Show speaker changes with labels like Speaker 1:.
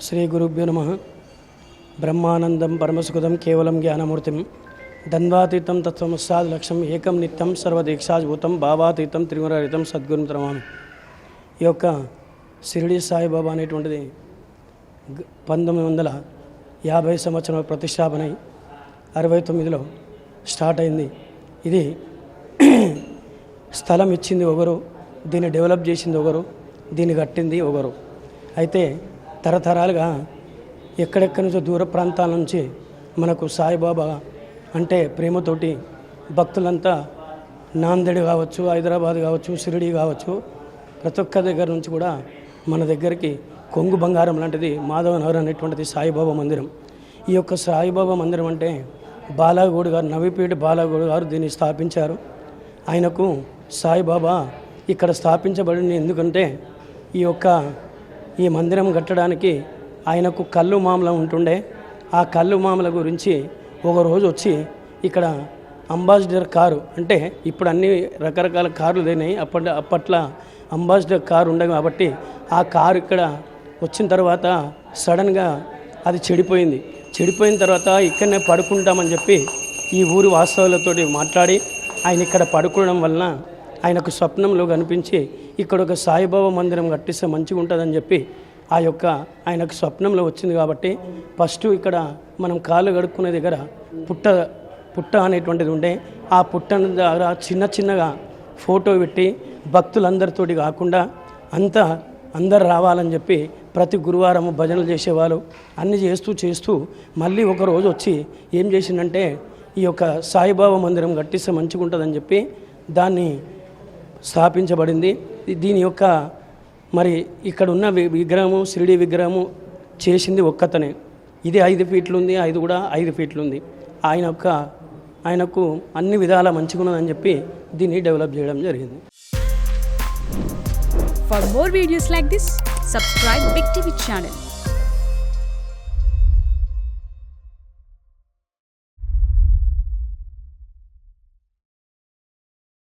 Speaker 1: శ్రీ గురుభ్యో నమః. బ్రహ్మానందం పరమసుఖదం కేవలం జ్ఞానమూర్తిం ద్వంద్వాతీతం తత్వమస్సాద్ లక్ష్యం ఏకం నిత్యం సర్వదీక్షాభూతం భావాతీతం త్రిగుణరహితం సద్గురుం ప్రణమామి. ఈ యొక్క షిరిడి సాయిబాబా అనేటువంటిది 1950 సంవత్సరం ప్రతిష్టాపన 69లో స్టార్ట్ అయింది. ఇది స్థలం ఇచ్చింది ఒకరు, దీన్ని డెవలప్ చేసింది ఒకరు, దీన్ని కట్టింది ఒకరు. అయితే తరతరాలుగా ఎక్కడెక్కడి నుంచో దూర ప్రాంతాల నుంచి మనకు సాయిబాబా అంటే ప్రేమతోటి భక్తులంతా నాందేడ్ కావచ్చు, హైదరాబాద్ కావచ్చు, షిరిడి కావచ్చు, ప్రతి ఒక్క దగ్గర నుంచి కూడా మన దగ్గరికి కొంగు బంగారం లాంటిది మాధవనగర్ అనేటువంటిది సాయిబాబా మందిరం. ఈ యొక్క సాయిబాబా మందిరం అంటే బాలాగౌడ్ గారు, నవీపేట బాలాగౌడ్ గారు దీన్ని స్థాపించారు. ఆయనకు సాయిబాబా ఇక్కడ స్థాపించబడింది ఎందుకంటే ఈ మందిరం కట్టడానికి ఆయనకు కళ్ళు మామల ఉంటుండే. ఆ కళ్ళు మామల గురించి ఒకరోజు వచ్చి ఇక్కడ అంబాసిడర్ కారు, అంటే ఇప్పుడు అన్ని రకరకాల కార్లు లేనాయి, అప్పట్లో అంబాసిడర్ కారు ఉండదు కాబట్టి ఆ కారు ఇక్కడ వచ్చిన తర్వాత సడన్గా అది చెడిపోయిన తర్వాత ఇక్కడనే పడుకుంటామని చెప్పి ఈ ఊరి వాస్తవులతోటి మాట్లాడి ఆయన ఇక్కడ పడుకోవడం వలన ఆయనకు స్వప్నంలో కనిపించి ఇక్కడ ఒక సాయిబాబా మందిరం కట్టిస్తే మంచిగా ఉంటుందని చెప్పి ఆయనకు స్వప్నంలో వచ్చింది. కాబట్టి ఫస్ట్ ఇక్కడ మనం కాళ్ళు కడుక్కునే దగ్గర పుట్ట అనేటువంటిది ఉండే. ఆ పుట్ట దగ్గర చిన్నగా ఫోటో పెట్టి భక్తులందరితోటి కాకుండా అందరు రావాలని చెప్పి ప్రతి గురువారం భజనలు చేసేవాళ్ళు. అన్నీ చేస్తూ మళ్ళీ ఒక రోజు వచ్చి ఏం చేసిందంటే ఈ యొక్క సాయిబాబా మందిరం కట్టిస్తే మంచిగా ఉంటుందని చెప్పి దాన్ని స్థాపించబడింది. దీని యొక్క మరి ఇక్కడ ఉన్న విగ్రహము, షిరిడి విగ్రహము చేసింది ఒక్కతనే. ఇది 5 ఫీట్లు ఉంది, అది కూడా 5 ఫీట్లు ఉంది. ఆయనకు అన్ని విధాలా మంచిగా ఉన్నదని చెప్పి దీన్ని డెవలప్ చేయడం జరిగింది.
Speaker 2: For more videos like this, subscribe Big TV channel.